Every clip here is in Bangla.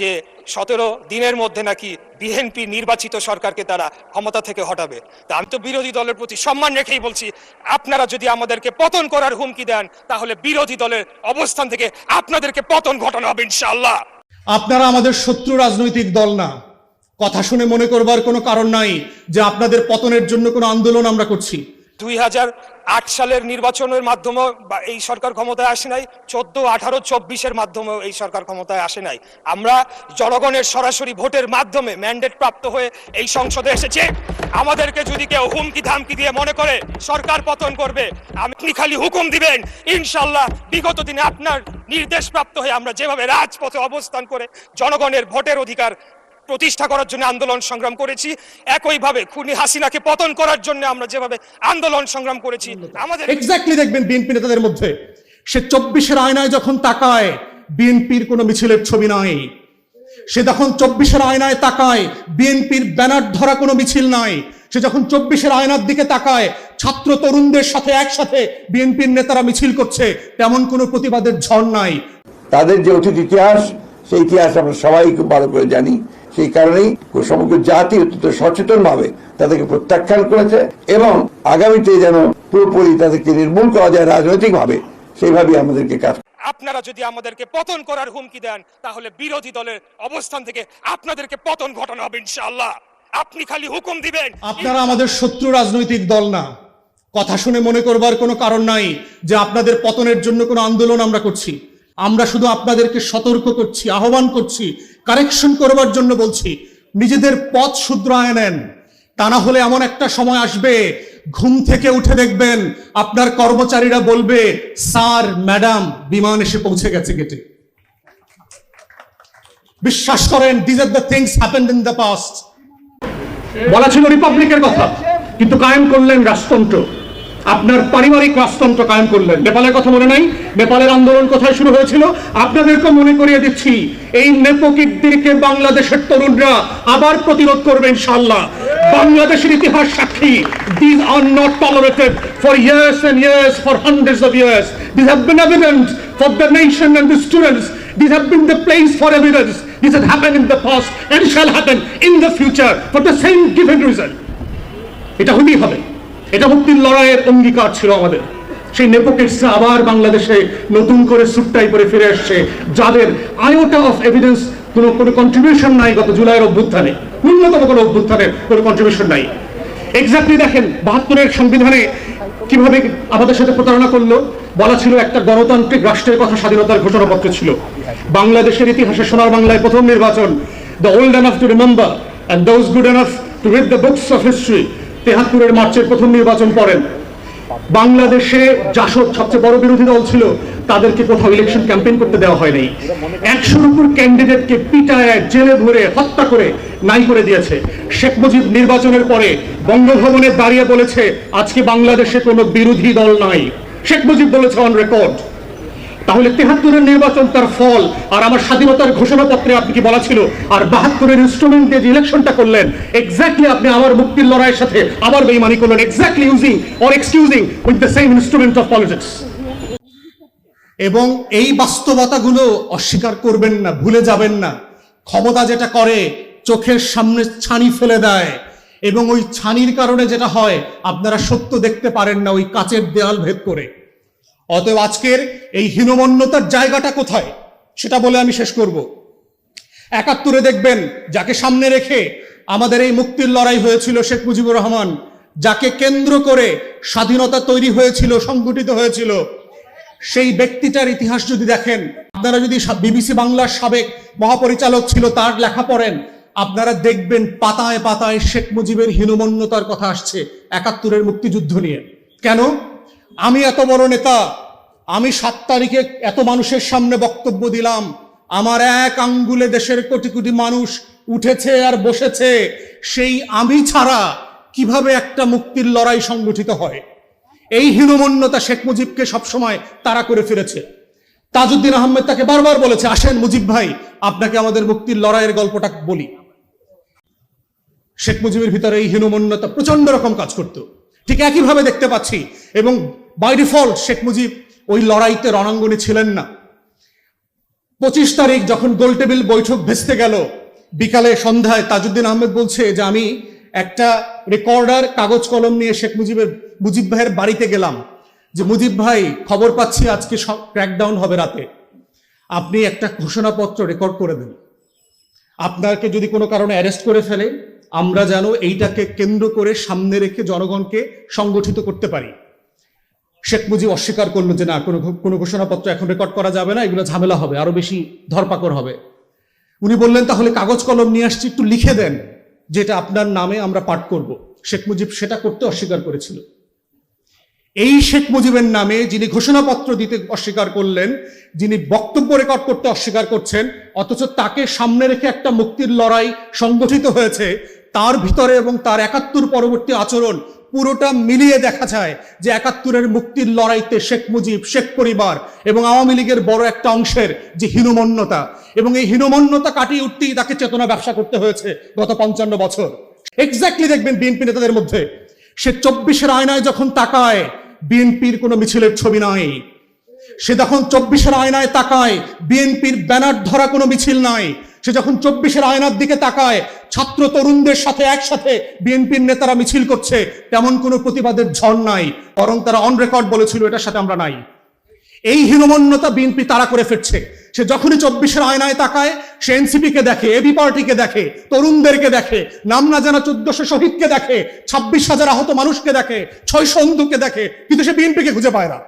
যে 17 দিনের মধ্যে নাকি বিএনপি নির্বাচিত সরকারকে তারা ক্ষমতা থেকে হটাবে। তা আমি তো বিরোধী দলের প্রতি সম্মান রেখেই বলছি, আপনারা যদি আমাদেরকে পতন করার হুমকি দেন তাহলে বিরোধী দলের অবস্থান থেকে আপনাদেরকে পতন ঘটানো হবে ইনশাআল্লাহ। আপনারা আমাদের শত্রু রাজনৈতিক দল না। কথা শুনে মনে করবার কোনো কারণ নাই যে আপনাদের পতনের জন্য কোনো আন্দোলন আমরা করছি। 2008 সালের নির্বাচনের মাধ্যমে এই সরকার ক্ষমতায় আসে নাই, 14, 18, 24-এর মাধ্যমেও এই সরকার ক্ষমতায় আসে নাই। আমরা জনগণের সরাসরি ভোটের মাধ্যমে ম্যান্ডেট প্রাপ্ত হয়ে এই সংসদে এসেছে। আমাদেরকে যদি কেউ হুমকি ধামকি দিয়ে মনে করে সরকার পতন করবে, আপনি খালি হুকুম দিবেন, ইনশাআল্লাহ বিগত দিনে আপনার নির্দেশ প্রাপ্ত হয়ে আমরা যেভাবে রাজপথে অবস্থান করে জনগণের ভোটের অধিকার প্রতিষ্ঠা করার জন্য আন্দোলন সংগ্রাম করেছি, একইভাবে খুনি হাসিনাকে পতন করার জন্য আমরা যেভাবে আন্দোলন সংগ্রাম করেছি আমাদের এক্স্যাক্টলি দেখবেন বিএনপি নেতাদের মধ্যে সে 24-এর আয়নায় যখন তাকায় বিএনপির কোনো মিছিলের ছবি নাই। সে যখন 24-এর আয়নায় তাকায় বিএনপির ব্যানার ধরা কোনো মিছিল নাই। সে যখন 24-এর আয়নার দিকে তাকায় ছাত্র তরুণদের সাথে একসাথে বিএনপির নেতারা মিছিল করছে, তেমন কোনো প্রতিবাদের ঝড় নাই। তাদের যে অতীত ইতিহাস, সেই ইতিহাস আমরা সবাই খুব ভালো করে জানি। সেই কারণেই সমগ্র জাতি অত্যন্ত সচেতন ভাবে তাদেরকে প্রত্যাখ্যান করেছে এবং আগামীতে যেন পুরোপুরি তাদেরকে নির্মূল করা যায় রাজনৈতিক ভাবে, সেইভাবে আমাদেরকে কাজ। আপনারা যদি আমাদেরকে পতন করার হুমকি দেন তাহলে বিরোধী দলের অবস্থান থেকে আপনাদেরকে পতন ঘটানো হবে ইনশাআল্লাহ। আপনি খালি হুকুম দিবেন। আপনারা আমাদের শত্রু রাজনৈতিক দল না। কথা শুনে মনে করবার কোনো কারণ নাই যে আপনাদের পতনের জন্য কোনো আন্দোলন আমরা করছি। আমরা শুধু আপনাদেরকে সতর্ক করছি, আহ্বান করছি, কারেকশন করবার জন্য বলছি, নিজেদের পথ শুধরায় নেন। তা না হলে এমন একটা সময় আসবে ঘুম থেকে উঠে দেখবেন আপনার কর্মচারীরা বলবে, স্যার ম্যাডাম বিমান এসে পৌঁছে গেছে গেটে। বিশ্বাস করেন, this are the things happened in the past. বলা ছিল রিপাবলিকের কথা, কিন্তু কায়েম করলেন রাজতন্ত্র। আপনার পারিবারিক রাজতন্ত্র কায়েম করলেন। নেপালের কথা মনে নাই? নেপালের আন্দোলন কোথায় শুরু হয়েছিল? আপনাদেরকে মনে করিয়ে দিচ্ছি, এই নেপোকিটদেরকে বাংলাদেশের তরুণরা আবার প্রতিরোধ করবে ইনশাআল্লাহ। বাংলাদেশের ইতিহাস সাক্ষী, these are not tolerated for years and years, for hundreds of years. These have been evident for the nation and the students. These have been the place for evidence. This has happened in the past and shall happen in the future for the same given reason. এটা হতেই হবে। এটা মুক্তির লড়াইয়ের অঙ্গীকার ছিল আমাদের। সেই নেপোকিটসরা আবার বাংলাদেশে নতুন করে সুটটাই করে ফিরে আসছে, যাদের আয়োটা অফ এভিডেন্স কোনো কন্ট্রিবিউশন নাই গত জুলাইয়ের অভ্যুত্থানে, ন্যূনতম কোনো অভ্যুত্থানের কোনো কন্ট্রিবিউশন নাই। এক্স্যাক্টলি দেখেন 72-এর সংবিধানে কিভাবে আমাদের সাথে প্রতারণা করলো। বলা ছিল একটা গণতান্ত্রিক রাষ্ট্রের কথা স্বাধীনতার ঘোষণাপত্র ছিল। বাংলাদেশের ইতিহাসে সোনার বাংলায় প্রথম নির্বাচন, the old enough to remember and those good enough to read the books of history, 73-এর মার্চের প্রথম নির্বাচন করেন। বাংলাদেশে জাসদ সবচেয়ে বড় বিরোধী দল ছিল, তাদেরকে কোথাও ইলেকশন ক্যাম্পেইন করতে দেওয়া হয় নাই। 100-র উপর ক্যান্ডিডেটকে পিটায় জেলে ভরে হত্যা করে নাই করে দিয়েছে। শেখ মুজিব নির্বাচনের পরে বঙ্গভবনে দাঁড়িয়ে বলেছে, আজকে বাংলাদেশে কোনো বিরোধী দল নাই। শেখ মুজিব বলেছে অন রেকর্ড। তাহলে 73-এর নির্বাচন তার ফল, আর আমার স্বাধীনতার ঘোষণাপত্রে আপনি কি বলা ছিল? আর 72-এর ইনস্ট্রুমেন্ট দিয়ে যে ইলেকশনটা করলেন, এক্স্যাক্টলি আপনি আমার মুক্তির লড়াইয়ের সাথে আবার বেইমানি করলেন, exactly using or excusing with the same instrument of politics. এবং এই বাস্তবতাগুলো অস্বীকার করবেন না, ভুলে যাবেন না। ক্ষমতা যেটা করে চোখের সামনে ছানি ফেলে দেয়, এবং ওই ছানির কারণে যেটা হয় আপনারা সত্য দেখতে পারেন না, ওই কাচের দেয়াল ভেদ করে। অতএব আজকের এই হীনমন্যতার জায়গাটা কোথায় সেটা বলে আমি শেষ করব। 71-এ দেখবেন যাকে সামনে রেখে আমাদের এই মুক্তির লড়াই হয়েছিল, শেখ মুজিবুর রহমান, যাকে কেন্দ্র করে স্বাধীনতা তৈরি হয়েছিল, সংগঠিত হয়েছিল, সেই ব্যক্তিটার ইতিহাস যদি দেখেন, আপনারা যদি বিবিসি বাংলার সাবেক মহাপরিচালক ছিল তার লেখা পড়েন, আপনারা দেখবেন পাতায় পাতায় শেখ মুজিবের হীনমন্যতার কথা আসছে 71-এর মুক্তিযুদ্ধ নিয়ে। কেন? আমি এত বড় নেতা, আমি 7 তারিখে এত মানুষের সামনে বক্তব্য দিলাম, আমার এক আঙ্গুলে দেশের কোটি কোটি মানুষ উঠেছে আর বসেছে, সেই আমি ছাড়া কিভাবে একটা মুক্তির লড়াই সংগঠিত হয়? এই হীনমন্যতা শেখ মুজিবকে সবসময় তাড়া করে ফিরেছে। তাজউদ্দিন আহমেদ তাকে বারবার বলেছে, আসেন মুজিব ভাই, আপনাকে আমাদের মুক্তির লড়াইয়ের গল্পটা বলি। শেখ মুজিবের ভিতরে এই হীনমন্যতা প্রচন্ড রকম কাজ করত। ঠিক একইভাবে দেখতে পাচ্ছি, এবং বাই ডিফল্ট শেখ মুজিব ওই লড়াইতে রণাঙ্গনে ছিলেন না। 25 তারিখ যখন গোলটেবিল বৈঠক ভেস্তে গেল, বিকালে সন্ধ্যায় তাজউদ্দিন আহমেদ বলছে যে আমি একটা রেকর্ডার কাগজ কলম নিয়ে শেখ মুজিব ভাইয়ের বাড়িতে গেলাম, যে মুজিব ভাই খবর পাচ্ছি আজকে ক্র্যাকডাউন হবে রাতে, আপনি একটা ঘোষণাপত্র রেকর্ড করে দেন, আপনাকে যদি কোনো কারণে অ্যারেস্ট করে ফেলে আমরা যেন এইটাকে কেন্দ্র করে সামনে রেখে জনগণকে সংগঠিত করতে পারি। শেখ মুজিব অস্বীকার করলো যে না, কোনো ঘোষণাপত্র এখন রেকর্ড করা যাবে না, এগুলো ঝামেলা হবে, আরো বেশি ধরপাকড় হবে। উনি বললেন তাহলে কাগজ কলম নিয়ে আসছি, একটু লিখে দেন যেটা আপনার নামে আমরা পাঠ করব। শেখ মুজিব সেটা করতে অস্বীকার করেছিল। এই শেখ মুজিবের নামে যিনি ঘোষণাপত্র দিতে অস্বীকার করলেন, যিনি বক্তব্য রেকর্ড করতে অস্বীকার করছেন, অথচ তাকে সামনে রেখে একটা মুক্তির লড়াই সংগঠিত হয়েছে, তার ভিতরে এবং তার ৭১ পরবর্তী আচরণ পুরোটা মিলিয়ে দেখা যায় যে ৭১-এর মুক্তির লড়াইতে শেখ মুজিব, শেখ পরিবার এবং আওয়ামী লীগের বড় একটা অংশের যে হীনমন্যতা, এবং এই হীনমন্যতা কাটিয়ে উঠতেই তাকে চেতনা ব্যবসা করতে হয়েছে গত ৫৫ বছর। এক্স্যাক্টলি দেখবেন বিএনপি নেতাদের মধ্যে, সে ২৪-এর আয়নায় যখন তাকায় বিএনপির কোনো মিছিলের ছবি নাই, সে যখন ২৪-এর আয়নায় তাকায় বিএনপির ব্যানার ধরা কোনো মিছিল নাই, সে যখন ২৪-এর আয়নার দিকে তাকায় ছাত্র তরুণদের সাথে একসাথে বিএনপির নেতারা মিছিল করছে, তেমন কোনো প্রতিবাদের ঝড় নাই, বরং তারা অন রেকর্ড বলেছিল এটার সাথে আমরা নাই। এই হীনমন্যতা বিএনপি তারা করে ফিরছে। সে যখনই ২৪-এর আয়নায় তাকায় সে এনসিপিকে দেখে, এবি পার্টিকে দেখে, তরুণদেরকে দেখে, নাম না জানা ১৪০০ শহীদকে দেখে, ২৬,০০০ আহত মানুষকে দেখে, ৬০০ অন্ধুকে দেখে, কিন্তু সে বিএনপিকে খুঁজে পায় না।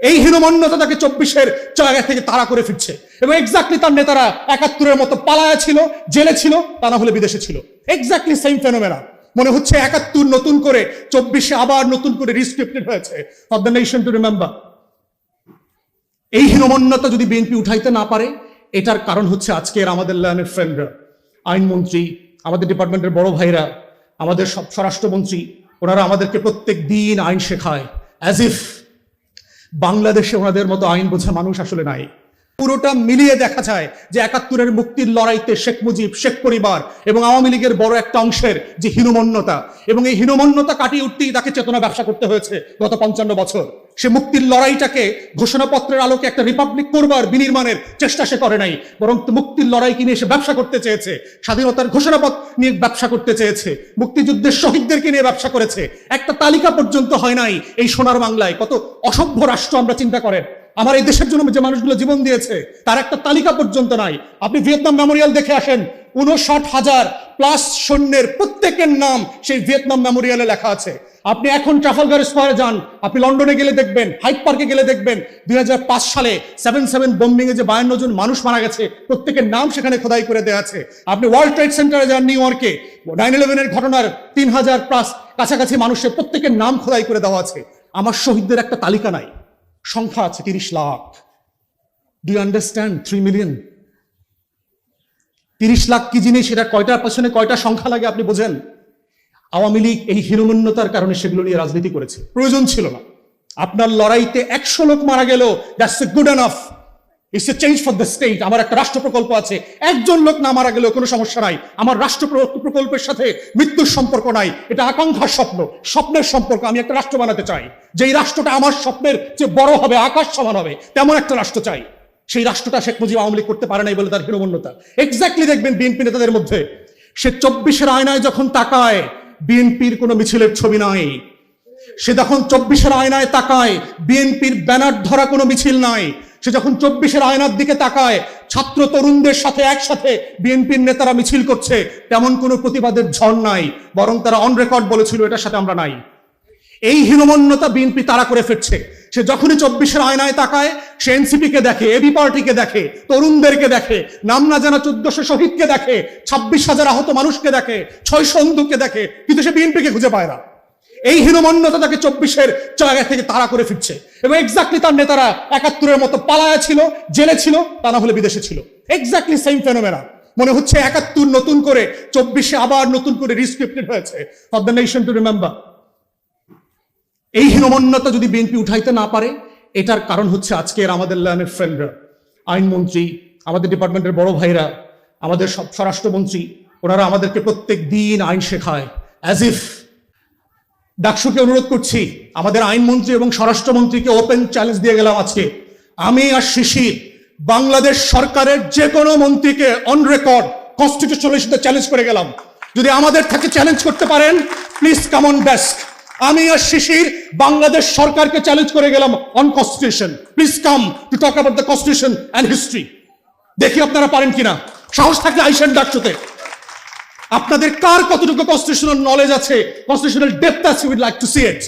এই হীনমন্যতা তাকে ২৪-এর জায়গা থেকে তাড়া করে ফিরছে, এবং এক্স্যাক্টলি তার নেতারা ৭১-এর মতো পালায়া ছিল, জেলে ছিল, তা না হলে বিদেশে ছিল। Exactly same phenomena. মনে হচ্ছে ৭১ নতুন করে ২৪-এ আবার নতুন করে রিস্ক্রিপ্টেড হয়েছে for the nation to remember. এই হীনমন্যতা যদি বিএনপি উঠাইতে না পারে, এটার কারণ হচ্ছে আজকের আমাদের লায়নের ফ্রেন্ডরা, আইনমন্ত্রী, আমাদের ডিপার্টমেন্টের বড় ভাইরা, আমাদের সব স্বরাষ্ট্রমন্ত্রী, ওনারা আমাদেরকে প্রত্যেক দিন আইন শেখায়, অ্যাজ ইফ বাংলাদেশে ওনাদের মতো আইন বোঝা মানুষ আসলে নাই। পুরোটা মিলিয়ে দেখা যায় যে ৭১-এর মুক্তির লড়াইতে শেখ মুজিব, শেখ পরিবার এবং আওয়ামী লীগের বড় একটা অংশের যে হীনমন্যতা, এবং এই হীনমন্যতা কাটিয়ে উঠতেই তাকে চেতনা ব্যবসা করতে হয়েছে গত ৫৫ বছর। সে মুক্তির লড়াইটাকে ঘোষণাপত্রের আলোকে একটা রিপাবলিক করবার বিনির্মাণের চেষ্টা সে করে নাই, বরং মুক্তির লড়াইকে নিয়ে সে ব্যবসা করতে চেয়েছে, স্বাধীনতার ঘোষণাপত্র নিয়ে ব্যবসা করতে চেয়েছে, মুক্তিযুদ্ধের শহীদদেরকে নিয়ে ব্যবসা করেছে। একটা তালিকা পর্যন্ত হয় নাই এই সোনার বাংলায়। কত অসভ্য রাষ্ট্র আমরা চিন্তা করেন, আমার এই দেশের জন্য যে মানুষগুলো জীবন দিয়েছে তার একটা তালিকা পর্যন্ত নাই। আপনি ভিয়েতনাম মেমোরিয়াল দেখে আসেন, ৫৯,০০০ প্লাস সৈন্যের প্রত্যেকের নাম সেই ভিয়েতনাম মেমোরিয়ালে লেখা আছে। আপনি এখন ট্রাফালগার স্কোয়ারে যান, আপনি লন্ডনে গেলে দেখবেন, হাইড পার্কে গেলে দেখবেন ২০০৫ সালে ৭/৭ বোম্বিং এ যে ৫২ জন মানুষ মারা গেছে প্রত্যেকের নাম সেখানে খোদাই করে দেওয়া আছে। আপনি ওয়ার্ল্ড ট্রেড সেন্টারে যান নিউ ইয়র্কে, ৯/১১-এর ঘটনার ৩,০০০ প্লাস কাছাকাছি মানুষের প্রত্যেকের নাম খোদাই করে দেওয়া আছে। আমার শহীদদের একটা তালিকা নাই, সংখ্যা আছে ৩০ lakh. Do you understand? ৩ million. ৩০ lakh কি জিনিস, এটা কয়টার পেছনে কয়টা সংখ্যা লাগে আপনি বোঝেন? আওয়ামী লীগ এই হীনমন্যতার কারণে সেগুলো নিয়ে রাজনীতি করেছে, প্রয়োজন ছিল না। আপনার লড়াইতে ১০০ লোক মারা গেল, that's a good enough, it's a change for the state. আমার একটা রাষ্ট্র প্রকল্প আছে, একজন লোক না মারা গেলেও কোনো সমস্যা নাই, আমার রাষ্ট্র প্রকল্পের সাথে মৃত্যুর সম্পর্ক নাই, এটা আকাঙ্ক্ষার স্বপ্ন, স্বপ্নের সম্পর্ক। আমি একটা রাষ্ট্র বানাতে চাই, যেই রাষ্ট্রটা আমার স্বপ্নের যে বড় হবে, আকাশ সমান হবে, তেমন একটা রাষ্ট্র চাই। সেই রাষ্ট্রটা শেখ মুজিব আওয়ামী লীগ করতে পারে নাই বলে তার হীনমন্যতা। এক্স্যাক্টলি দেখবেন বিএনপি নেতাদের মধ্যে, সে ২৪-এর আয়নায় যখন তাকায় বিএনপির কোনো মিছিলের ছবি নাই, সে যখন ২৪-এর আয়নায় তাকায় বিএনপির ব্যানার ধরা কোনো মিছিল নাই, সে যখন ২৪-এর আয়নার দিকে তাকায় ছাত্র তরুণদের সাথে একসাথে বিএনপির নেতারা মিছিল করছে, তেমন কোনো প্রতিবাদের ঝড় নাই, বরং তারা অন রেকর্ড বলেছিল এটার সাথে আমরা নাই। এই হীনমন্যতা বিএনপি তারা করে ফিরছে। সে যখনই ২৪-এর আয়নায় তাকায় সে এনসিপিকে দেখে, এবি পার্টিকে দেখে, তরুণদেরকে দেখে, নাম না জানা ১৪০০ শহীদকে দেখে, ২৬,০০০ আহত মানুষকে দেখে, ৬০০ অন্ধুকে দেখে, কিন্তু সে বিএনপিকে খুঁজে পায় না। এই হীনমন্যতা তাকে ২৪-এর জায়গা থেকে তাড়া করে ফিরছে, এবং এক্স্যাক্টলি তার নেতারা ৭১-এর মতো পালায়া ছিল, জেলে ছিল, তা না হলে বিদেশে ছিল। Exactly same phenomena. মনে হচ্ছে ৭১ নতুন করে ২৪-এ আবার নতুন করে রিস্ক্রিপ্টেড হয়েছে for the nation to remember. এই হীনমন্যতা যদি বিএনপি উঠাইতে না পারে, এটার কারণ হচ্ছে আজকের আমাদের লায়নের ফ্রেন্ডরা, আইনমন্ত্রী, আমাদের ডিপার্টমেন্টের বড় ভাইরা, আমাদের সব স্বরাষ্ট্রমন্ত্রী, ওনারা আমাদেরকে প্রত্যেক দিন আইন শেখায়, অ্যাজ ইফ। ডাকসুকে অনুরোধ করছি, আমাদের আইনমন্ত্রী এবং স্বরাষ্ট্রমন্ত্রীকে ওপেন চ্যালেঞ্জ দিয়ে গেলাম আজকে, আমি আর শিশির বাংলাদেশ সরকারের যে কোনো মন্ত্রীকে অন রেকর্ড কনস্টিটিউশনাল ইস্যুতে চ্যালেঞ্জ করে গেলাম, যদি আমাদের থেকে চ্যালেঞ্জ করতে পারেন প্লিজ কাম অন ডেস্ক। আমি আর শিশির বাংলাদেশ সরকারকে চ্যালেঞ্জ করে গেলাম on constitution, please come to talk about the constitution and history. দেখি আপনারা পারেন কিনা, সাহস থাকলে আইসেন ডাকছোতে। আপনাদের কার কতটুকু কনস্টিটিউশনাল নলেজ আছে, কনস্টিটিউশনাল ডেপথ আছে, would like to see it.